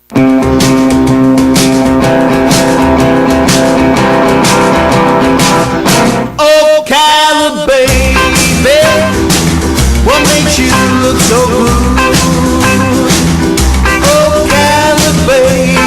Ocala, baby, what makes you look so good? Ocala, baby,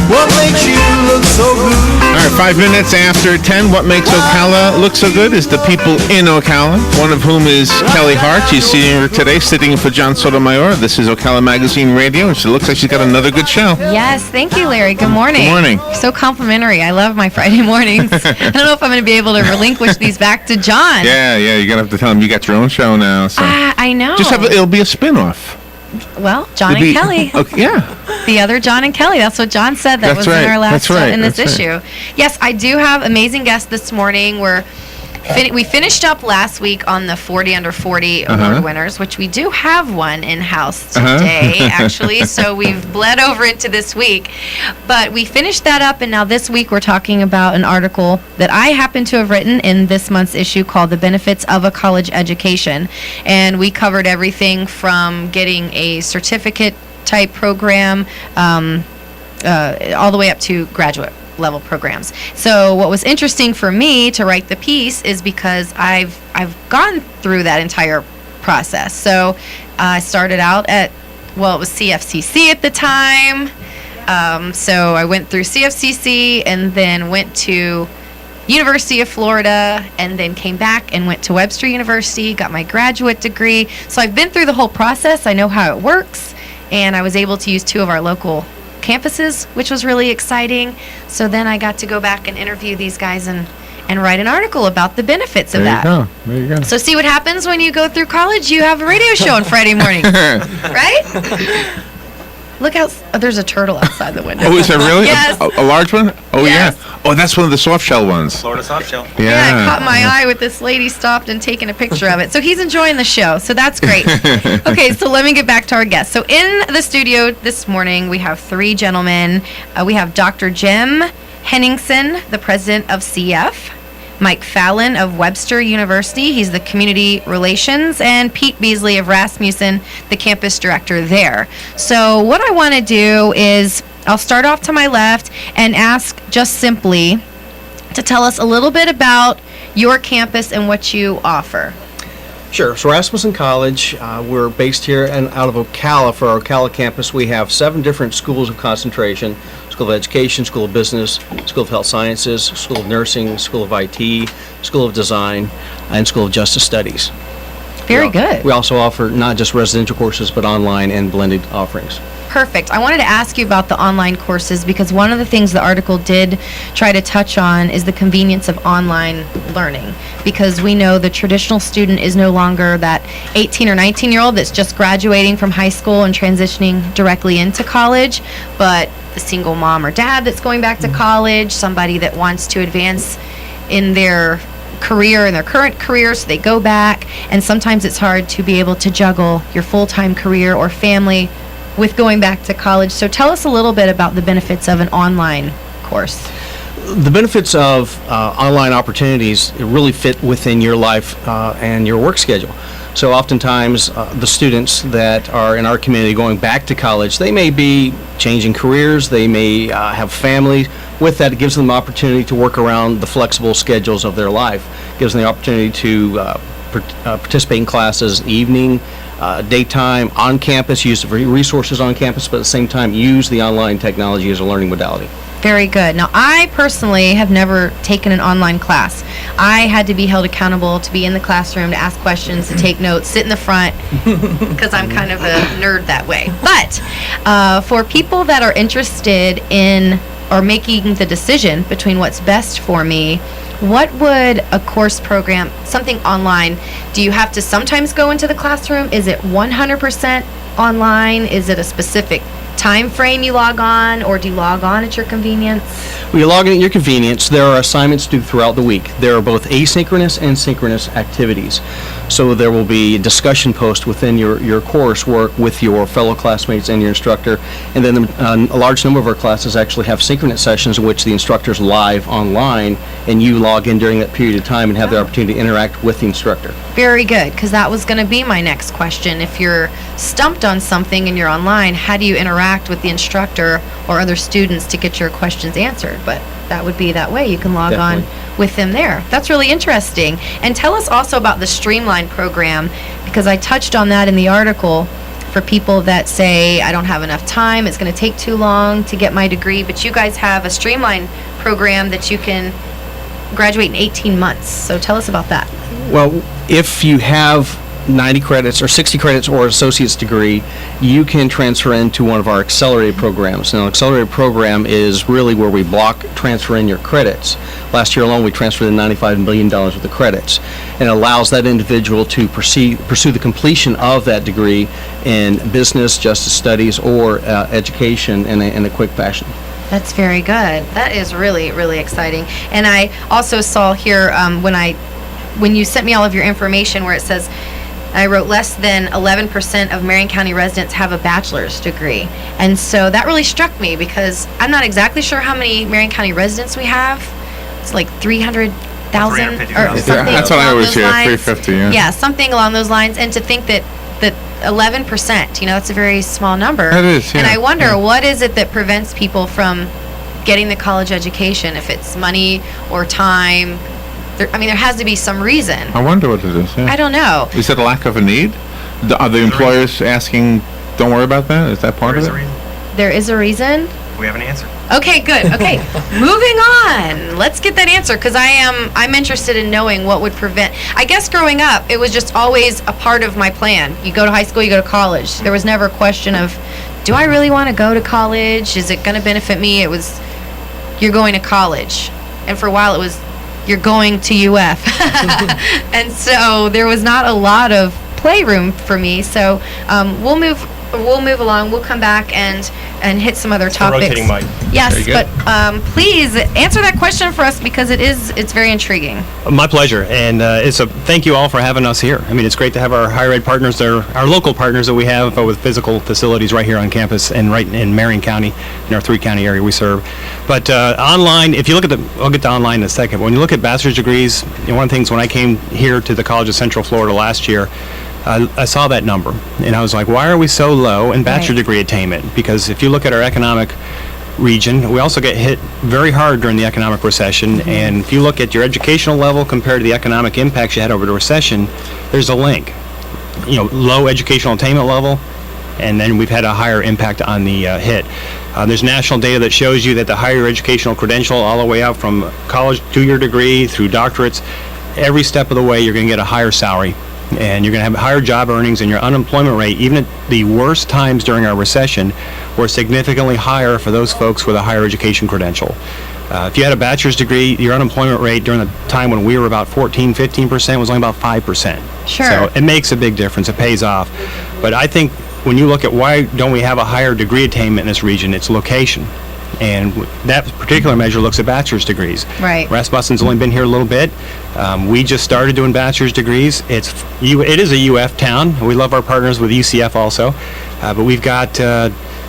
what makes you look so good? All right, 5 minutes after 10. What makes Ocala look so good is the people in Ocala, one of whom is Kelly Hart. She's sitting here today, sitting in for John Sotomayor. This is Ocala Magazine Radio, and she looks like she's got another good show. Yes, thank you, Larry. Good morning. Good morning. You're so complimentary. I love my Friday mornings. I don't know if I'm going to be able to relinquish these back to John. Yeah, you're going to have to tell him you got your own show now. So. I know. It'll be a spin-off. Well, John and Kelly. Okay, yeah. The other John and Kelly. That's what John said. That was in our last in this issue. Yes, I do have amazing guests this morning. We finished up last week on the 40 under 40 award winners, which we do have one in-house today, actually. So we've bled over into this week. But we finished that up, and now this week we're talking about an article that I happen to have written in this month's issue called The Benefits of a College Education. And we covered everything from getting a certificate-type program all the way up to graduate level programs. So what was interesting for me to write the piece is because I've gone through that entire process. So I started out at, it was CFCC at the time. So I went through CFCC and then went to University of Florida and then came back and went to Webster University, got my graduate degree. So I've been through the whole process. I know how it works, and I was able to use 2 of our local campuses, which was really exciting. So then I got to go back and interview these guys and write an article about the benefits of that. There you go. So see what happens when you go through college? You have a radio show on Friday morning, right? Look out, there's a turtle outside the window. Oh, is that really? Yes. A large one? Oh, yes. Yeah. Oh, that's one of the soft shell ones. Florida soft shell. Yeah, it caught my eye with this lady stopped and taking a picture of it. So he's enjoying the show, so that's great. Okay, so let me get back to our guests. So in the studio this morning, we have 3 gentlemen. We have Dr. Jim Henningsen, the president of CF. Mike Fallon of Webster University, he's the community relations, and Pete Beasley of Rasmussen, the campus director there. So what I want to do is I'll start off to my left and ask just simply to tell us a little bit about your campus and what you offer. Sure. So Rasmussen College, we're based here and out of Ocala. For our Ocala campus, we have 7 different schools of concentration: School of Education, School of Business, School of Health Sciences, School of Nursing, School of IT, School of Design, and School of Justice Studies. Very good. We also offer not just residential courses, but online and blended offerings. Perfect. I wanted to ask you about the online courses because one of the things the article did try to touch on is the convenience of online learning, because we know the traditional student is no longer that 18 or 19-year-old that's just graduating from high school and transitioning directly into college, but the single mom or dad that's going back to college, somebody that wants to advance in their career, in their current career, so they go back, and sometimes it's hard to be able to juggle your full-time career or family with going back to college. So tell us a little bit about the benefits of an online course. The benefits of online opportunities really fit within your life and your work schedule. So oftentimes the students that are in our community going back to college, they may be changing careers, they may have families. With that, it gives them the opportunity to work around the flexible schedules of their life. It gives them the opportunity to participate in classes evening, daytime, on campus, use the resources on campus, but at the same time use the online technology as a learning modality. Very good. Now, I personally have never taken an online class. I had to be held accountable to be in the classroom, to ask questions, to take notes, sit in the front, because I'm kind of a nerd that way. But for people that are interested in or making the decision between what's best for me, what would a course program, something online, do you have to sometimes go into the classroom? Is it 100% online? Is it a specific time frame you log on, or do you log on at your convenience? Well, you log in at your convenience. There are assignments due throughout the week. There are both asynchronous and synchronous activities. So there will be discussion posts within your coursework with your fellow classmates and your instructor. And then a large number of our classes actually have synchronous sessions in which the instructor's live online and you log in during that period of time and have the opportunity to interact with the instructor. Very good, because that was going to be my next question. If you're stumped on something and you're online, how do you interact with the instructor or other students to get your questions answered? But that would be that way. You can log on with them there. That's really interesting. And tell us also about the Streamline program, because I touched on that in the article for people that say, I don't have enough time, it's going to take too long to get my degree. But you guys have a Streamline program that you can graduate in 18 months. So tell us about that. Well, if you have 90 credits or 60 credits or associate's degree, you can transfer into one of our accelerated programs. Now, accelerated program is really where we block transfer in your credits. Last year alone, we transferred in $95 million worth of credits, and allows that individual to pursue the completion of that degree in business, justice studies, or education in a quick fashion. That's very good. That is really, really exciting. And I also saw here when you sent me all of your information where it says, I wrote less than 11% of Marion County residents have a bachelor's degree. And so that really struck me because I'm not exactly sure how many Marion County residents we have. It's like 300,000 or something. That's what I always hear, 350, yeah. Yeah, something along those lines. And to think that 11%, that's a very small number. That is, yeah. And I wonder, what is it that prevents people from getting the college education? If it's money or time, there has to be some reason. I wonder what it is, yeah. I don't know. Is it a lack of a need? Are the employers asking, don't worry about that? Is that part of it? There is a reason? We have an answer. Okay, good. Okay, moving on. Let's get that answer, because I'm interested in knowing what would prevent. I guess growing up, it was just always a part of my plan. You go to high school, you go to college. There was never a question of, do I really want to go to college? Is it going to benefit me? It was, you're going to college. And for a while it was, you're going to UF. And so there was not a lot of playroom for me. So we'll move along. We'll come back and hit some other topics. Rotating mic. Yes, but please answer that question for us, because it's very intriguing. My pleasure, and it's a thank you all for having us here. I mean, it's great to have our higher ed partners, our local partners that we have with physical facilities right here on campus and right in Marion County, in our 3-county area we serve. But online, if you look at I'll get to online in a second. When you look at bachelor's degrees, one of the things when I came here to the College of Central Florida last year, I saw that number, and I was like, why are we so low in bachelor degree attainment? Because if you look at our economic region, we also get hit very hard during the economic recession, and if you look at your educational level compared to the economic impacts you had over the recession, there's a link. Low educational attainment level, and then we've had a higher impact on the hit. There's national data that shows you that the higher educational credential, all the way out from college to your degree through doctorates, every step of the way you're going to get a higher salary, and you're going to have higher job earnings, and your unemployment rate, even at the worst times during our recession, were significantly higher for those folks with a higher education credential. If you had a bachelor's degree, your unemployment rate during the time when we were about 14-15% was only about 5%. Sure. So it makes a big difference. It pays off. But I think when you look at why don't we have a higher degree attainment in this region, it's location. And that particular measure looks at bachelor's degrees. Right. Rasmussen's only been here a little bit. We just started doing bachelor's degrees. It is a UF town. We love our partners with UCF also. But we've got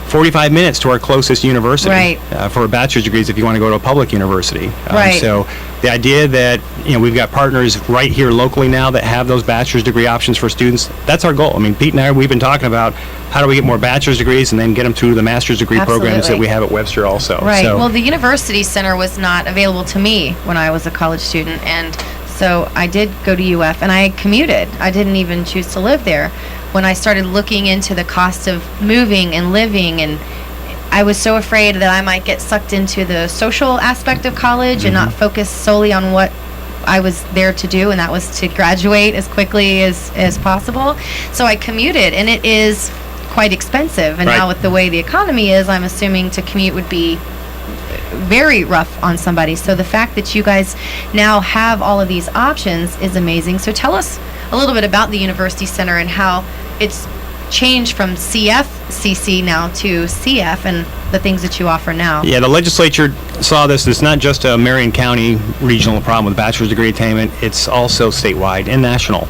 45 minutes to our closest university for bachelor's degrees if you want to go to a public university. So the idea that we've got partners right here locally now that have those bachelor's degree options for students, that's our goal. I mean, Pete and I, we've been talking about how do we get more bachelor's degrees and then get them through the master's degree programs that we have at Webster also. Right. Well, the university center was not available to me when I was a college student, and so I did go to UF, and I commuted. I didn't even choose to live there. When I started looking into the cost of moving and living, and I was so afraid that I might get sucked into the social aspect of college and not focus solely on what I was there to do, and that was to graduate as quickly as possible. So I commuted, and it is quite expensive. And now with the way the economy is, I'm assuming to commute would be very rough on somebody. So the fact that you guys now have all of these options is amazing. So tell us a little bit about the University Center and how it's changed from CFCC now to CF and the things that you offer now. Yeah, the legislature saw this. It's not just a Marion County regional problem with bachelor's degree attainment. It's also statewide and national.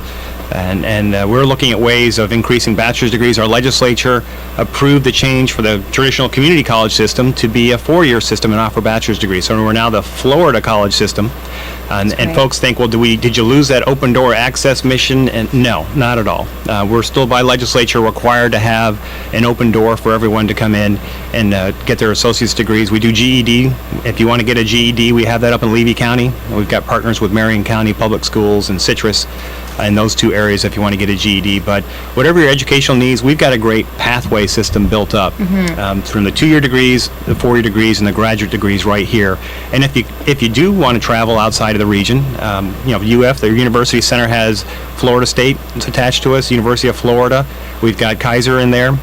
And we're looking at ways of increasing bachelor's degrees. Our legislature approved the change for the traditional community college system to be a 4-year system and offer bachelor's degrees. So we're now the Florida college system. And folks think, well, did you lose that open door access mission? And no, not at all. We're still by legislature required to have an open door for everyone to come in and get their associate's degrees. We do GED. If you want to get a GED, we have that up in Levy County. We've got partners with Marion County Public Schools and Citrus in those two areas if you want to get a GED. But whatever your educational needs, we've got a great pathway system built up from the 2-year degrees, the 4-year degrees, and the graduate degrees right here. And if you do want to travel outside of the region, UF, the University Center, has Florida State attached to us, University of Florida. We've got Kaiser in there.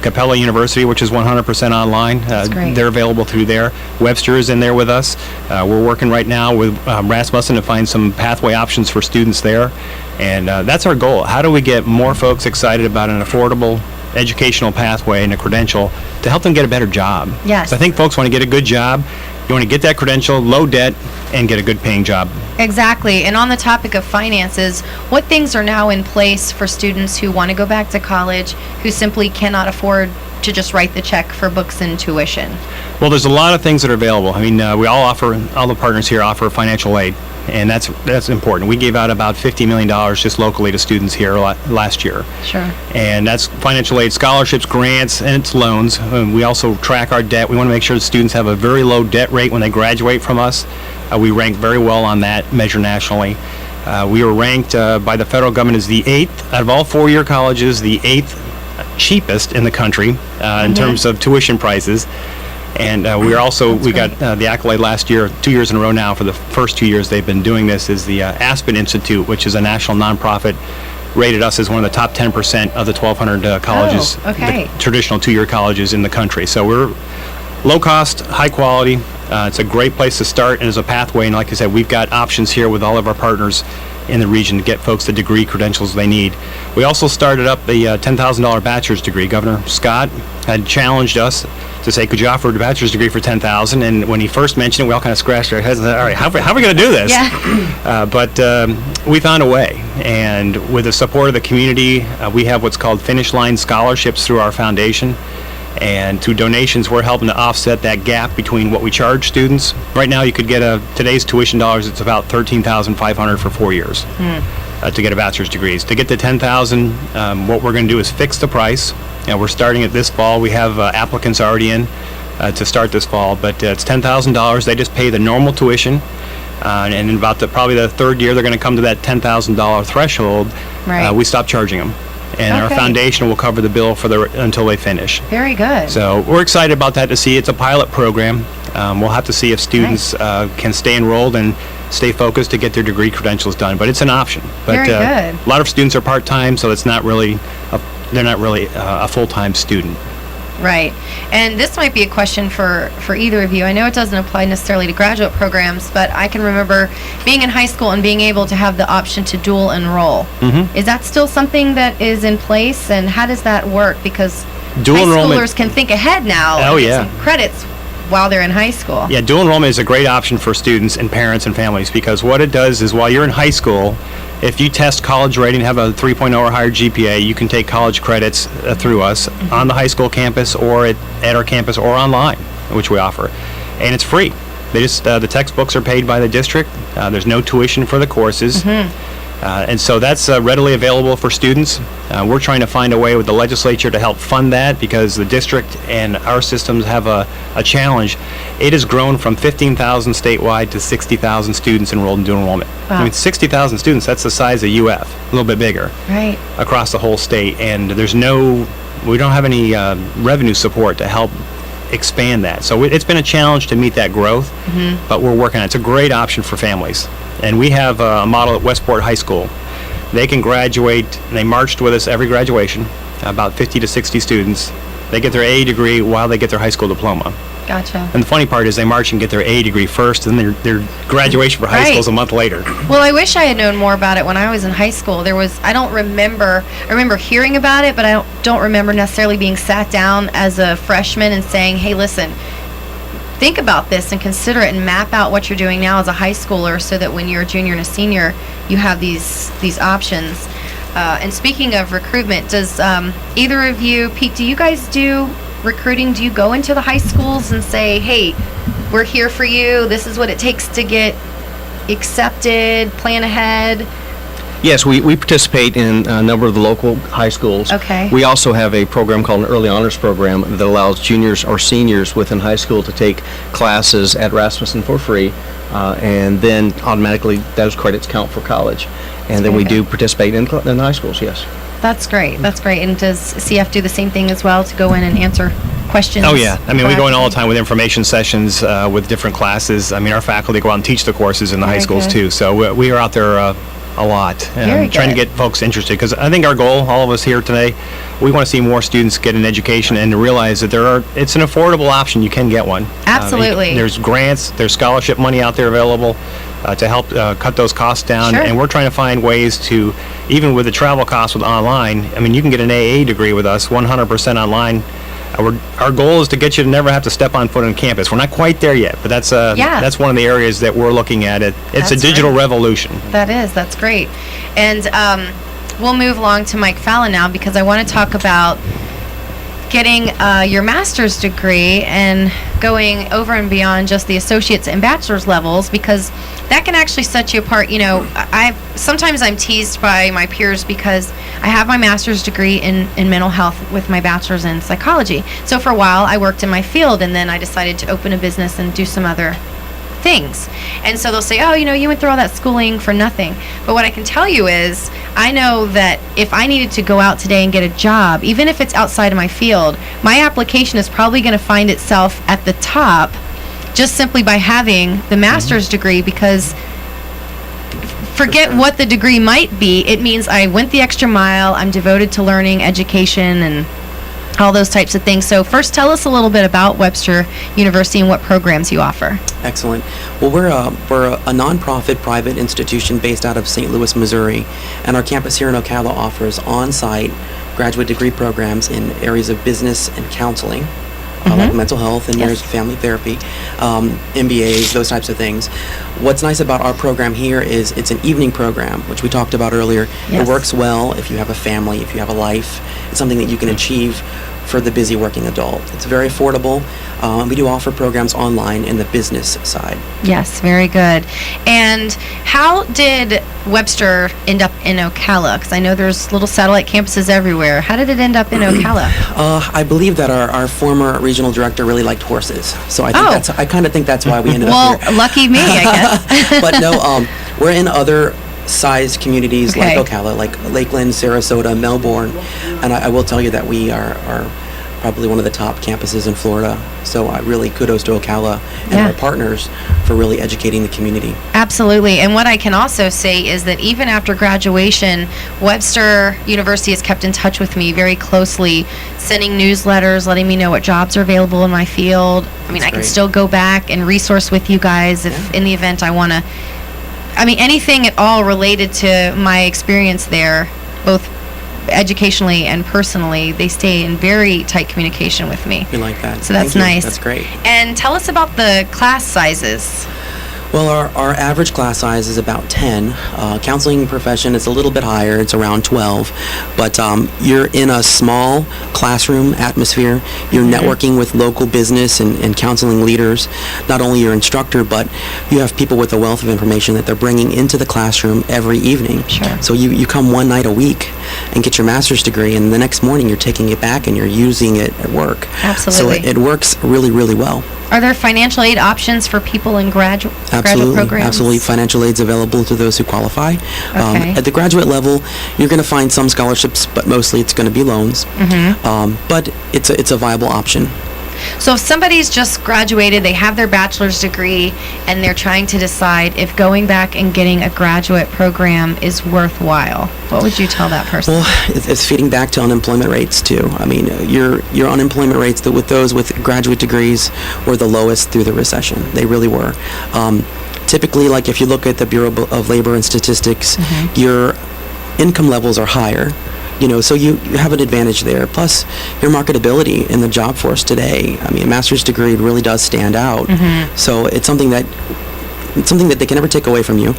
Capella University, which is 100% online. They're available through there. Webster is in there with us. We're working right now with Rasmussen to find some pathway options for students there. And that's our goal. How do we get more folks excited about an affordable educational pathway and a credential to help them get a better job? Yes. So I think folks want to get a good job. You want to get that credential, low debt, and get a good paying job. Exactly. And on the topic of finances, what things are now in place for students who want to go back to college, who simply cannot afford to just write the check for books and tuition? Well, there's a lot of things that are available. I mean, we all the partners here offer financial aid, and that's important. We gave out about $50 million just locally to students here last year. Sure. And that's financial aid, scholarships, grants, and it's loans. We also track our debt. We want to make sure the students have a very low debt rate when they graduate from us. We rank very well on that measure nationally. We were ranked by the federal government as the 8th out of all 4-year colleges, the 8th cheapest in the country in terms of tuition prices. And we got the accolade last year, 2 years in a row now. For the first 2 years they've been doing this, is the Aspen Institute, which is a national nonprofit, rated us as one of the top 10% of the 1,200 colleges, the traditional 2-year colleges in the country. So we're low cost, high quality. It's a great place to start, and as a pathway, and like I said, we've got options here with all of our partners in the region to get folks the degree credentials they need. We also started up the $10,000 bachelor's degree. Governor Scott had challenged us to say, could you offer a bachelor's degree for $10,000? And when he first mentioned it, we all kind of scratched our heads and said, all right, how are we going to do this? Yeah. But we found a way, and with the support of the community, we have what's called Finish Line scholarships through our foundation. And through donations, we're helping to offset that gap between what we charge students. Right now, you could get today's tuition dollars, it's about $13,500 for 4 years to get a bachelor's degree. To get to $10,000, what we're going to do is fix the price. We're starting it this fall. We have applicants already in to start this fall, but it's $10,000. They just pay the normal tuition. And in about probably the 3rd year, they're going to come to that $10,000 threshold. Right. We stop charging them. And our foundation will cover the bill until they finish. Very good. So we're excited about that to see. It's a pilot program. We'll have to see if students can stay enrolled and stay focused to get their degree credentials done. But it's an option. But Very good. A lot of students are part-time, so it's not really they're not really a full-time student. Right. And this might be a question for either of you. I know it doesn't apply necessarily to graduate programs, but I can remember being in high school and being able to have the option to dual enroll. Mm-hmm. Is that still something that is in place, and how does that work? Because dual high enrollment, schoolers can think ahead now and get some credits while they're in high school. Yeah, dual enrollment is a great option for students and parents and families, because what it does is while you're in high school, if you test college ready and have a 3.0 or higher GPA, you can take college credits through us on the high school campus or at our campus or online, which we offer. And it's free. They just the textbooks are paid by the district. There's no tuition for the courses. And so that's readily available for students. We're trying to find a way with the legislature to help fund that, because the district and our systems have a challenge. It has grown from 15,000 statewide to 60,000 students enrolled in dual enrollment. Wow. I mean, 60,000 students, that's the size of UF, a little bit bigger. Right. Across the whole state. And we don't have any revenue support to help expand that. So it's been a challenge to meet that growth, but we're working on it. It's a great option for families. And we have a model at Westport High School. They can graduate, and they marched with us every graduation, about 50 to 60 students. They get their A degree while they get their high school diploma. Gotcha. And the funny part is they march and get their A degree first, and then their graduation for high school is a month later. Well, I wish I had known more about it when I was in high school. I remember hearing about it, but I don't remember necessarily being sat down as a freshman and saying, hey, listen, think about this and consider it and map out what you're doing now as a high schooler, so that when you're a junior and a senior, you have these options. And speaking of recruitment, does either of you, Pete, do you guys do recruiting? Do you go into the high schools and say, hey, we're here for you, this is what it takes to get accepted, plan ahead? Yes, we participate in a number of the local high schools. Okay. We also have a program called an early honors program that allows juniors or seniors within high school to take classes at Rasmussen for free, and then automatically those credits count for college. And then we do participate in high schools, yes. That's great. That's great. And does CF do the same thing as well, to go in and answer questions? Oh, yeah. I mean, we go in all the time with information sessions with different classes. I mean, our faculty go out and teach the courses in the high schools, too. So we are out there a lot, trying to get folks interested, because I think our goal, all of us here today, we want to see more students get an education and to realize that it's an affordable option. You can get one. Absolutely. There's grants, there's scholarship money out there available to help cut those costs down. Sure. And we're trying to find ways to, even with the travel costs with online, I mean, you can get an AA degree with us 100% online. Our goal is to get you to never have to step on foot on campus. We're not quite there yet, but that's one of the areas that we're looking at. It's a digital revolution. That's great. And we'll move along to Mike Fallon now, because I want to talk about getting your master's degree and going over and beyond just the associate's and bachelor's levels, because that can actually set you apart. You know, sometimes I'm teased by my peers because I have my master's degree in mental health with my bachelor's in psychology. So for a while I worked in my field, and then I decided to open a business and do some other things. And so they'll say, oh, you know, you went through all that schooling for nothing. But what I can tell you is, I know that if I needed to go out today and get a job, even if it's outside of my field, my application is probably going to find itself at the top just simply by having the master's degree, because forget what the degree might be, it means I went the extra mile, I'm devoted to learning, education, and all those types of things. So first, tell us a little bit about Webster University and what programs you offer. Excellent. Well, we're a nonprofit private institution based out of St. Louis, Missouri, and our campus here in Ocala offers on-site graduate degree programs in areas of business and counseling, like mental health and marriage and family therapy, MBAs, those types of things. What's nice about our program here is it's an evening program, which we talked about earlier. Yes. It works well if you have a family, if you have a life. It's something that you can achieve for the busy working adult. It's very affordable. We do offer programs online in the business side. Yes, very good. And how did Webster end up in Ocala? Because I know there's little satellite campuses everywhere. How did it end up in Ocala? I believe that our former regional director really liked horses, so I think I kind of think that's why we ended up here. Well, lucky me, I guess. But no, we're in other sized communities like Ocala, like Lakeland, Sarasota, Melbourne, and I will tell you that we are probably one of the top campuses in Florida. So really kudos to Ocala and our partners for really educating the community. Absolutely. And what I can also say is that even after graduation, Webster University has kept in touch with me very closely, sending newsletters, letting me know what jobs are available in my field. I mean, I can still go back and resource with you guys if in the event I want to, anything at all related to my experience there, both educationally and personally. They stay in very tight communication with me. We like that. So that's nice. That's great. And tell us about the class sizes. Well, our average class size is about 10. Counseling profession is a little bit higher. It's around 12. But you're in a small classroom atmosphere. You're networking with local business and counseling leaders. Not only your instructor, but you have people with a wealth of information that they're bringing into the classroom every evening. Sure. So you come one night a week and get your master's degree, and the next morning you're taking it back and you're using it at work. Absolutely. So it works really, really well. Are there financial aid options for people in graduate programs? Absolutely. Financial aid's available to those who qualify. Okay. At the graduate level, you're going to find some scholarships, but mostly it's going to be loans. But it's a viable option. So if somebody's just graduated, they have their bachelor's degree, and they're trying to decide if going back and getting a graduate program is worthwhile, what would you tell that person? Well, it's feeding back to unemployment rates too. I mean, your unemployment rates with those with graduate degrees were the lowest through the recession. They really were. Typically, like if you look at the Bureau of Labor and Statistics, your income levels are higher. So you have an advantage there. Plus, your marketability in the job force today. I mean, a master's degree really does stand out. So it's something that something that they can never take away from you.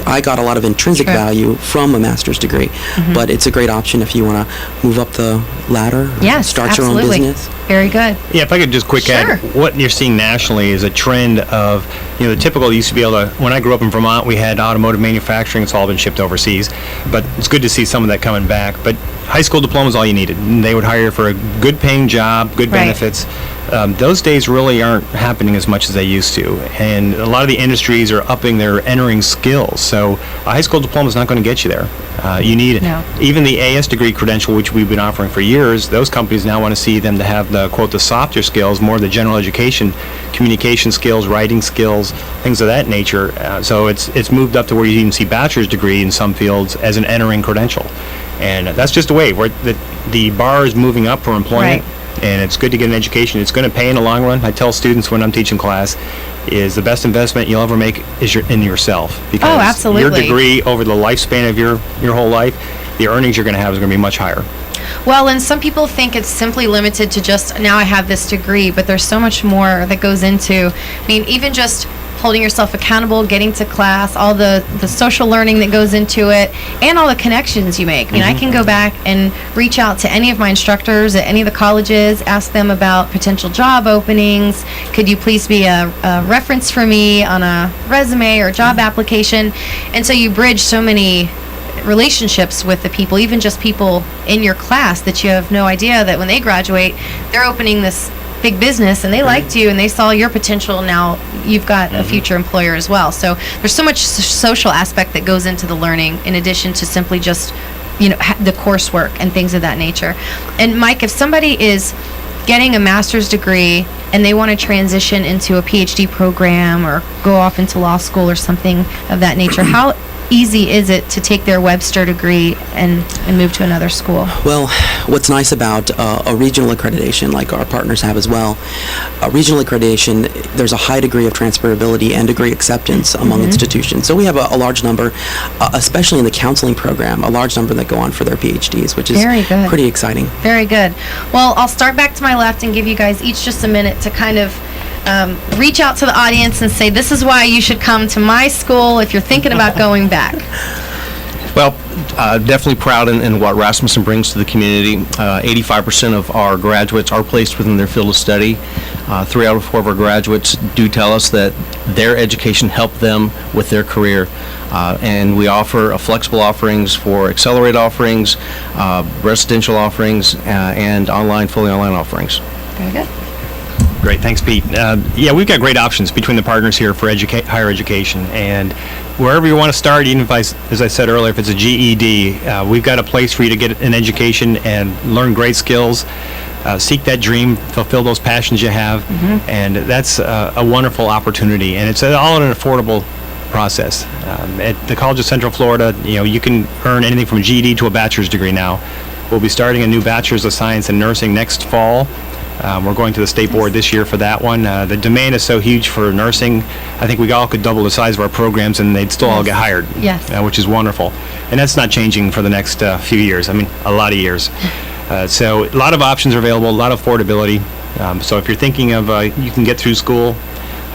I got a lot of intrinsic True. value from a master's degree, but it's a great option if you want to move up the ladder, Yes, start absolutely. your own business. Very good. Yeah, if I could just quick Sure. add, what you're seeing nationally is a trend of, the typical used to be able to, when I grew up in Vermont, we had automotive manufacturing, it's all been shipped overseas, but it's good to see some of that coming back. But high school diploma is all you needed. And they would hire you for a good paying job, good Right. benefits. Those days really aren't happening as much as they used to. And a lot of the industries are upping their entering skills. So a high school diploma is not going to get you there. You need No. even the AS degree credential, which we've been offering for years. Those companies now want to see them to have the, quote, the softer skills, more the general education, communication skills, writing skills, things of that nature. So it's moved up to where you even see bachelor's degree in some fields as an entering credential. And that's just a way where the bar is moving up for employment. Right. And it's good to get an education. It's going to pay in the long run. I tell students when I'm teaching class, is the best investment you'll ever make is in yourself. Because Oh, absolutely. your degree over the lifespan of your whole life, the earnings you're going to have is going to be much higher. Well, and some people think it's simply limited to just, now I have this degree, but there's so much more that goes into, even just holding yourself accountable, getting to class, all the social learning that goes into it, and all the connections you make. I can go back and reach out to any of my instructors at any of the colleges, ask them about potential job openings. Could you please be a reference for me on a resume or job application? And so you bridge so many relationships with the people, even just people in your class that you have no idea that when they graduate, they're opening this big business and they liked you and they saw your potential. Now you've got a future employer as well. So there's so much social aspect that goes into the learning in addition to simply just the coursework and things of that nature. And Mike, if somebody is getting a master's degree and they want to transition into a PhD program or go off into law school or something of that nature, how easy is it to take their Webster degree and move to another school? Well, what's nice about a regional accreditation, like our partners have as well, a regional accreditation, there's a high degree of transferability and degree acceptance among institutions. So we have a large number, especially in the counseling program, a large number that go on for their PhDs, which is Very good. pretty exciting. Very good. Well, I'll start back to my left and give you guys each just a minute to kind of reach out to the audience and say, this is why you should come to my school if you're thinking about going back. Well, definitely proud in what Rasmussen brings to the community. 85% of our graduates are placed within their field of study. 3 out of 4 of our graduates do tell us that their education helped them with their career. And we offer flexible offerings for accelerated offerings, residential offerings, and fully online offerings. Very good. Great, thanks, Pete. Yeah, we've got great options between the partners here for higher education, and wherever you want to start, even if as I said earlier, if it's a GED, we've got a place for you to get an education and learn great skills, seek that dream, fulfill those passions you have, and that's a wonderful opportunity, and it's all in an affordable process. At the College of Central Florida, you can earn anything from a GED to a bachelor's degree now. We'll be starting a new Bachelor's of Science in Nursing next fall. We're going to the state board this year for that one. The demand is so huge for nursing. I think we all could double the size of our programs and they'd still all get hired, Yes. Which is wonderful. And that's not changing for the next few years. A lot of years. So a lot of options are available, a lot of affordability. So if you're thinking of you can get through school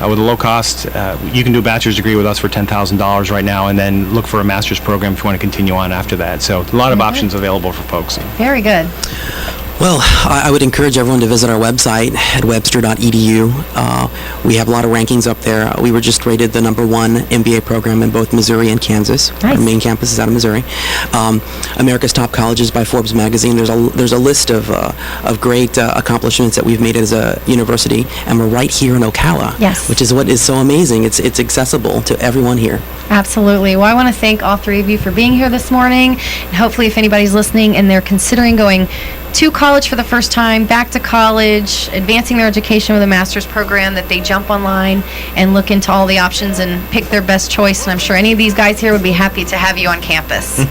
with a low cost, you can do a bachelor's degree with us for $10,000 right now and then look for a master's program if you want to continue on after that. So a lot of options available for folks. Very good. Well, I would encourage everyone to visit our website at webster.edu. We have a lot of rankings up there. We were just rated the #1 MBA program in both Missouri and Kansas. Nice. Our main campus is out of Missouri. America's Top Colleges by Forbes magazine. There's a list of great accomplishments that we've made as a university, and we're right here in Ocala. Yes. Which is what is so amazing. It's accessible to everyone here. Absolutely. Well, I want to thank all three of you for being here this morning. And hopefully, if anybody's listening and they're considering going to college for the first time, back to college, advancing their education with a master's program, that they jump online and look into all the options and pick their best choice. And I'm sure any of these guys here would be happy to have you on campus.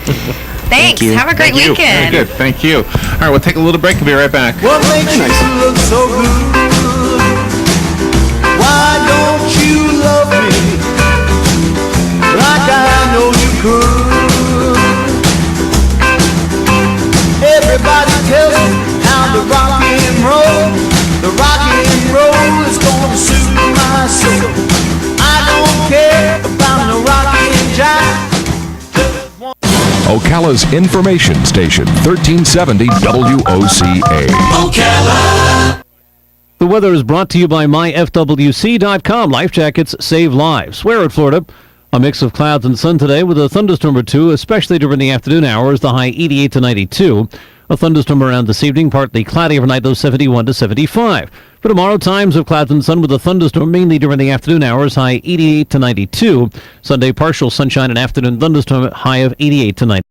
Thanks. you. Have a great Thank you. weekend. Very good. Thank you. All right, we'll take a little break and be right back. What makes you look so good? Why don't you love me like I know you could? Everybody tells me how the rock and roll is gonna suit my soul. I don't care Ocala's information station, 1370 WOCA. Ocala. The weather is brought to you by myfwc.com. Life jackets save lives. Where at Florida? A mix of clouds and sun today with a thunderstorm or two, especially during the afternoon hours, the high 88 to 92. A thunderstorm around this evening, partly cloudy overnight, though 71 to 75. For tomorrow, times of clouds and sun with a thunderstorm mainly during the afternoon hours, high 88 to 92. Sunday, partial sunshine and afternoon thunderstorm, high of 88 to 90.